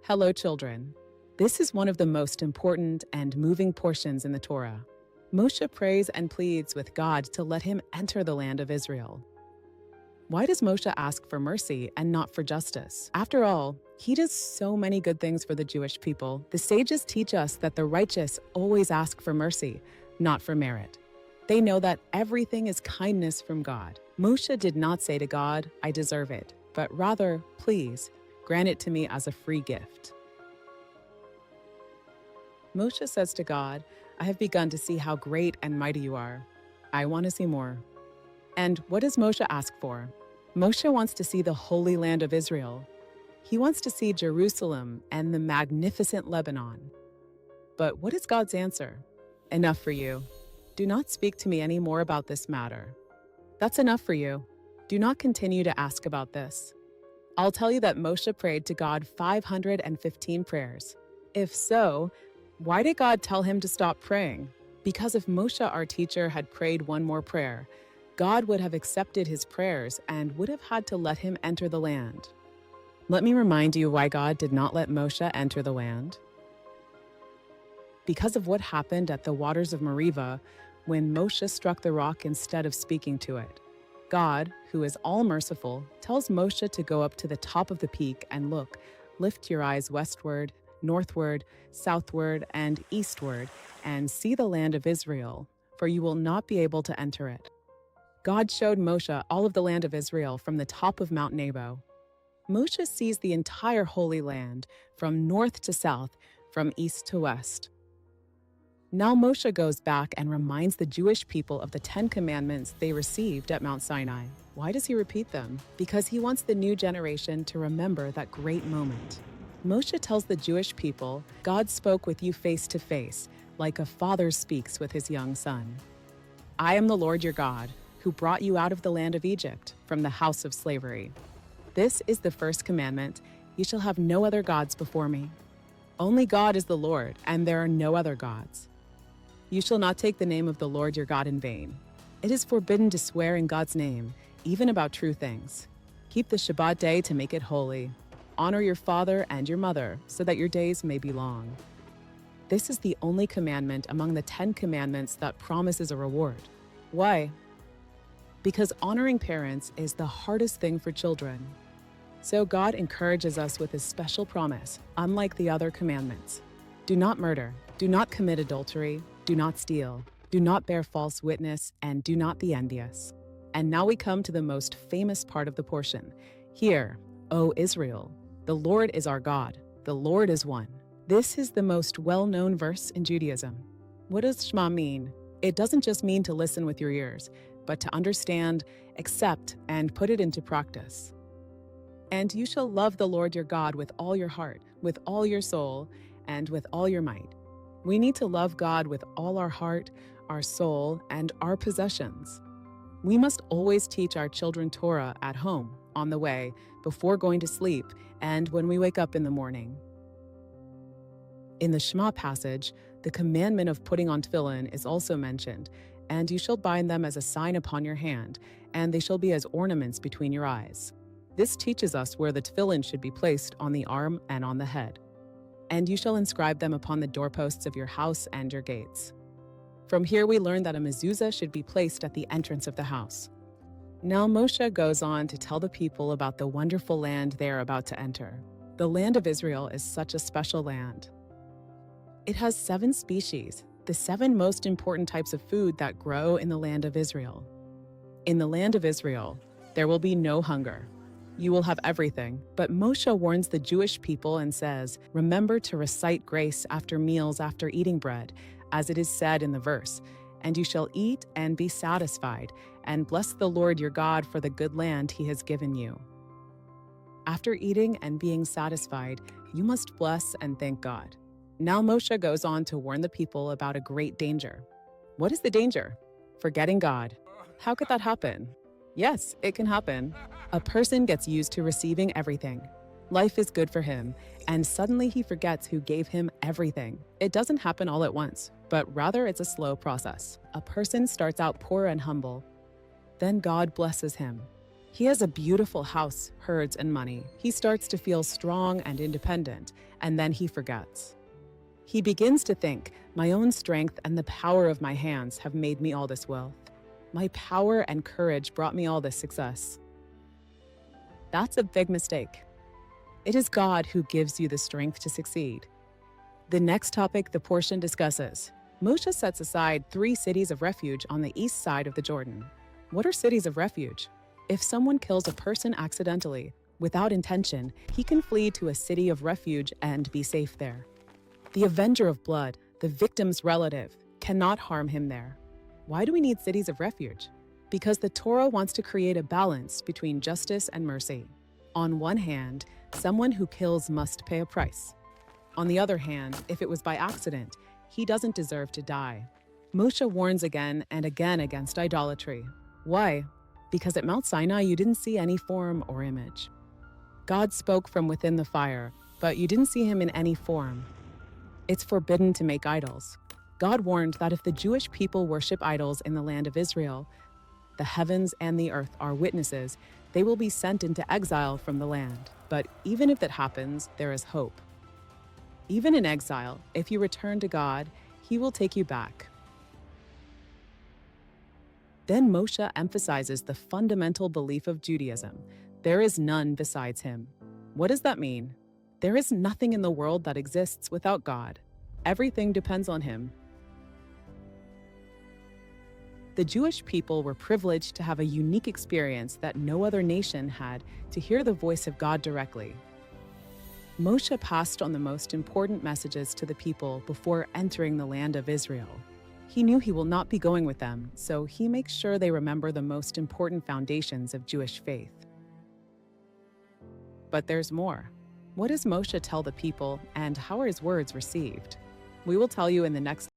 Hello, children. This is one of the most important and moving portions in the Torah. Moshe prays and pleads with God to let him enter the land of Israel. Why does Moshe ask for mercy and not for justice? After all, he does so many good things for the Jewish people. The sages teach us that the righteous always ask for mercy, not for merit. They know that everything is kindness from God. Moshe did not say to God, "I deserve it," but rather, "Please, grant it to me as a free gift." Moshe says to God, "I have begun to see how great and mighty you are. I want to see more." And what does Moshe ask for? Moshe wants to see the Holy Land of Israel. He wants to see Jerusalem and the magnificent Lebanon. But what is God's answer? "Enough for you. Do not speak to me any more about this matter." That's enough for you. Do not continue to ask about this. I'll tell you that Moshe prayed to God 515 prayers. If so, why did God tell him to stop praying? Because if Moshe, our teacher, had prayed one more prayer, God would have accepted his prayers and would have had to let him enter the land. Let me remind you why God did not let Moshe enter the land. Because of what happened at the waters of Meribah when Moshe struck the rock instead of speaking to it. God, who is all-merciful, tells Moshe to go up to the top of the peak and look, lift your eyes westward, northward, southward, and eastward, and see the land of Israel, for you will not be able to enter it. God showed Moshe all of the land of Israel from the top of Mount Nebo. Moshe sees the entire Holy Land, from north to south, from east to west. Now Moshe goes back and reminds the Jewish people of the 10 commandments they received at Mount Sinai. Why does he repeat them? Because he wants the new generation to remember that great moment. Moshe tells the Jewish people, "God spoke with you face to face, like a father speaks with his young son. I am the Lord your God, who brought you out of the land of Egypt, from the house of slavery. This is the first commandment: you shall have no other gods before me. Only God is the Lord, and there are no other gods. You shall not take the name of the Lord your God in vain. It is forbidden to swear in God's name, even about true things. Keep the Shabbat day to make it holy. Honor your father and your mother, so that your days may be long." This is the only commandment among the 10 commandments that promises a reward. Why? Because honoring parents is the hardest thing for children. So God encourages us with his special promise, unlike the other commandments. Do not murder, do not commit adultery, do not steal, do not bear false witness, and do not be envious. And now we come to the most famous part of the portion. Hear, O Israel, the Lord is our God, the Lord is one. This is the most well-known verse in Judaism. What does Shema mean? It doesn't just mean to listen with your ears, but to understand, accept, and put it into practice. And you shall love the Lord your God with all your heart, with all your soul, and with all your might. We need to love God with all our heart, our soul, and our possessions. We must always teach our children Torah at home, on the way, before going to sleep, and when we wake up in the morning. In the Shema passage, the commandment of putting on tefillin is also mentioned, and you shall bind them as a sign upon your hand, and they shall be as ornaments between your eyes. This teaches us where the tefillin should be placed on the arm and on the head. And you shall inscribe them upon the doorposts of your house and your gates. From here we learn that a mezuzah should be placed at the entrance of the house. Now Moshe goes on to tell the people about the wonderful land they are about to enter. The land of Israel is such a special land. It has 7 species, the 7 most important types of food that grow in the land of Israel. In the land of Israel, there will be no hunger. You will have everything, but Moshe warns the Jewish people and says, "Remember to recite grace after meals after eating bread, as it is said in the verse, and you shall eat and be satisfied, and bless the Lord your God for the good land he has given you." After eating and being satisfied, you must bless and thank God. Now Moshe goes on to warn the people about a great danger. What is the danger? Forgetting God. How could that happen? Yes, it can happen. A person gets used to receiving everything. Life is good for him, and suddenly he forgets who gave him everything. It doesn't happen all at once, but rather it's a slow process. A person starts out poor and humble. Then God blesses him. He has a beautiful house, herds, and money. He starts to feel strong and independent, and then he forgets. He begins to think, my own strength and the power of my hands have made me all this wealth. My power and courage brought me all this success. That's a big mistake. It is God who gives you the strength to succeed. The next topic the portion discusses. Moshe sets aside 3 cities of refuge on the east side of the Jordan. What are cities of refuge? If someone kills a person accidentally, without intention, he can flee to a city of refuge and be safe there. The avenger of blood, the victim's relative, cannot harm him there. Why do we need cities of refuge? Because the Torah wants to create a balance between justice and mercy. On one hand, someone who kills must pay a price. On the other hand, if it was by accident, he doesn't deserve to die. Moshe warns again and again against idolatry. Why? Because at Mount Sinai you didn't see any form or image. God spoke from within the fire, but you didn't see him in any form. It's forbidden to make idols. God warned that if the Jewish people worship idols in the land of Israel, the heavens and the earth are witnesses, they will be sent into exile from the land. But even if that happens, there is hope. Even in exile, if you return to God, he will take you back. Then Moshe emphasizes the fundamental belief of Judaism. There is none besides him. What does that mean? There is nothing in the world that exists without God. Everything depends on him. The Jewish people were privileged to have a unique experience that no other nation had, to hear the voice of God directly. Moshe passed on the most important messages to the people before entering the land of Israel. He knew he will not be going with them, so he makes sure they remember the most important foundations of Jewish faith. But there's more. What does Moshe tell the people, and how are his words received? We will tell you in the next